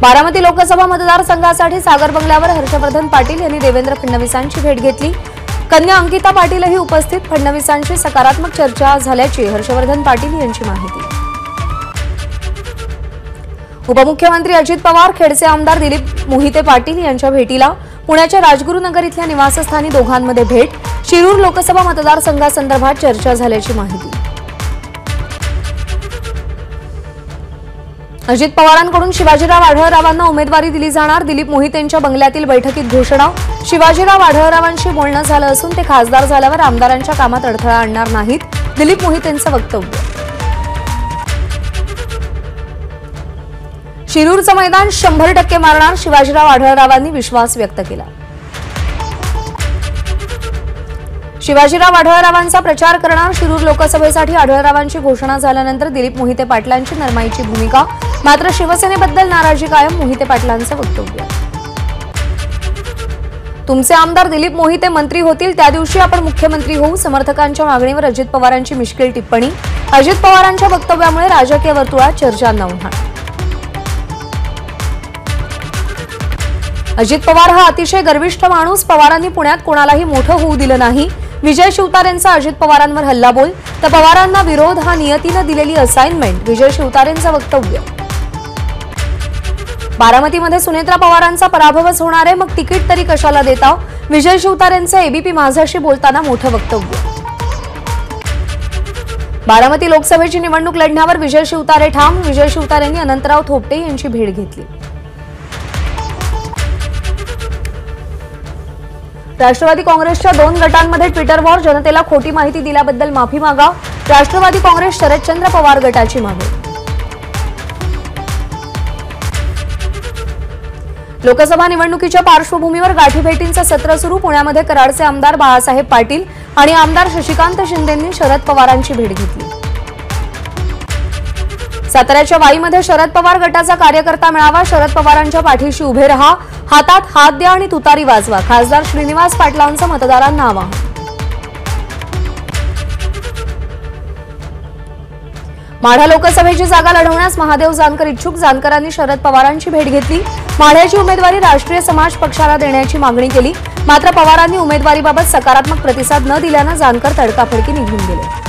बारामती लोकसभा मतदारसंघासाठी सागर बंगल्यावर हर्षवर्धन पाटील यांनी देवेंद्र फडणवीसांची भेट घेतली। कन्या अंकिता पाटीलही उपस्थित। फडणवीसांशी सकारात्मक चर्चा झाल्याची हर्षवर्धन पाटील यांची माहिती। उपमुख्यमंत्री अजित पवार, खेडचे आमदार दिलीप मोहिते पाटील यांच्या भेटीला पुण्याच्या राजगुरुनगर इथल्या निवासस्थानी दोघांमध्ये भेट। शिरूर लोकसभा मतदारसंघासंदर्भात चर्चा झाल्याची माहिती। अजित पवारांकडून शिवाजीराव आढळरावांना उमेदवारी दिली जाणार। दिलीप मोहितेंच्या बंगल्यातील बैठकीत घोषणा। शिवाजीराव आढळरावांशी बोलणं झालं असून ते खासदार झाल्यावर आमदारांच्या कामात अडथळा आणणार नाहीत, दिलीप मोहितेंचं वक्तव्य। शिरूरचं मैदान 100% मारणार, शिवाजीराव आढळरावांनी विश्वास व्यक्त केला। शिवाजीराव आढळरावांचा प्रचार करणार। शिरूर लोकसभेसाठी आढळरावांची घोषणा झाल्यानंतर दिलीप मोहिते पाटलांची नरमाईची भूमिका, मात्र शिवसेनेबद्दल नाराजी कायम, मोहिते पाटलांचं वक्तव्य। तुमचे आमदार दिलीप मोहिते मंत्री होतील त्या दिवशी आपण मुख्यमंत्री होऊ, समर्थकांच्या मागणीवर अजित पवारांची मिश्किल टिप्पणी। अजित पवारांच्या वक्तव्यामुळे राजकीय वर्तुळात चर्चांना उधाण। अजित पवार हा अतिशय गर्विष्ठ माणूस, पवारांनी पुण्यात कोणालाही मोठं होऊ दिलं नाही। विजय शिवतारेंचा अजित पवारांवर हल्लाबोल, तर पवारांना विरोध हा नियतीनं दिलेली असाइनमेंट, विजय शिवतारेंचं वक्तव्य। बारामतीमध्ये सुनेत्रा पवारांचा पराभवच होणार आहे, मग तिकीट तरी कशाला देता, विजय शिवतारेंचं एबीपी माझाशी बोलताना मोठं वक्तव्य। बारामती लोकसभेची निवडणूक लढण्यावर विजय शिवतारे ठाम, विजय शिवतारेंनी अनंतराव थोपटे यांची भेट घेतली। राष्ट्रवादी काँग्रेसच्या 2 गटांमध्ये ट्विटर वॉर, जनतेला खोटी माहिती दिल्याबद्दल माफी मागा, राष्ट्रवादी काँग्रेस शरदचंद्र पवार गटाची मागणी। लोकसभा निवडणुकीच्या पार्श्वभूमीवर गाठीभेटींचं सत्र सुरू, पुण्यामध्ये कराडचे आमदार बाळासाहेब पाटील आणि आमदार शशिकांत शिंदेंनी शरद पवारांची भेट घेतली। साताऱ्याच्या वाईमध्ये शरद पवार गटाचा कार्यकर्ता मेळावा, शरद पवारांच्या पाठीशी उभे रहा, हातात हात द्या आणि तुतारी वाजवा, खासदार श्रीनिवास पाटलांचं मतदारांना आवाहन। माढा लोकसभेची जागा लढवण्यास महादेव जानकर इच्छुक, जानकरांनी शरद पवारांची भेट घेतली। माढ्याची उमेदवारी राष्ट्रीय समाज पक्षाला देण्याची मागणी केली, मात्र पवारांनी उमेदवारीबाबत सकारात्मक प्रतिसाद न दिल्यानं जानकर तडकाफडकी निघून गेले।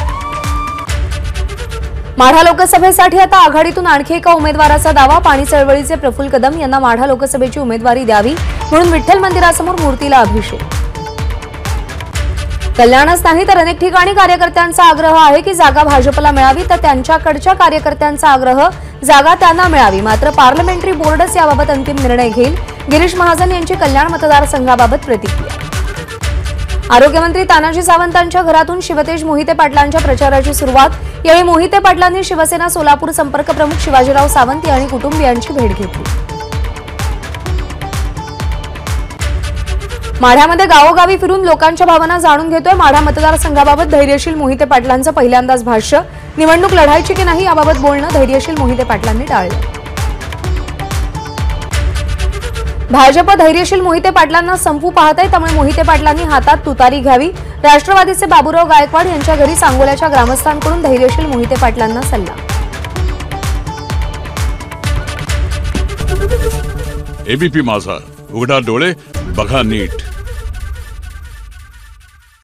माढा लोकसभेसाठी आता आघाडीतून आणखी एका उमेदवाराचा दावा, पाणी चळवळीचे प्रफुल्ल कदम यांना माढा लोकसभेची उमेदवारी द्यावी म्हणून विठ्ठल मंदिरासमोर मूर्तीला अभिषेक। कल्याणच नाही तर अनेक ठिकाणी कार्यकर्त्यांचा आग्रह आहे की जागा भाजपला मिळावी, तर त्यांच्याकडच्या कार्यकर्त्यांचा आग्रह जागा त्यांना मिळावी, मात्र पार्लमेंटरी बोर्डच याबाबत अंतिम निर्णय घेईल, गिरीश महाजन यांची कल्याण मतदारसंघाबाबत प्रतिक्रिया। आरोग्यमंत्री तानाजी सावंतांच्या घरातून शिवतेज मोहिते पाटलांच्या प्रचाराची सुरुवात, यावेळी मोहिते पाटलांनी शिवसेना सोलापूर संपर्क प्रमुख शिवाजीराव सावंत आणि कुटुंबियांची भेट घेतली। माढ्यामध्ये गावोगावी फिरून लोकांच्या भावना जाणून घेतोय, माढा मतदारसंघाबाबत धैर्यशील मोहिते पाटलांचं पहिल्यांदाच भाष्य, निवडणूक लढायची की नाही याबाबत बोलणं धैर्यशील मोहिते पाटलांनी टाळलं। भाजप धैर्यशील मोहिते पाटलांना संपू पाहत आहे, त्यामुळे मोहिते पाटलांनी हातात तुतारी घ्यावी, राष्ट्रवादीचे बाबूराव गायकवाड यांच्या घरी सांगोल्याच्या ग्रामस्थांकडून धैर्यशील मोहिते पाटलांना सल्ला। एबीपी माझा, उघडा डोळे बघा नीट।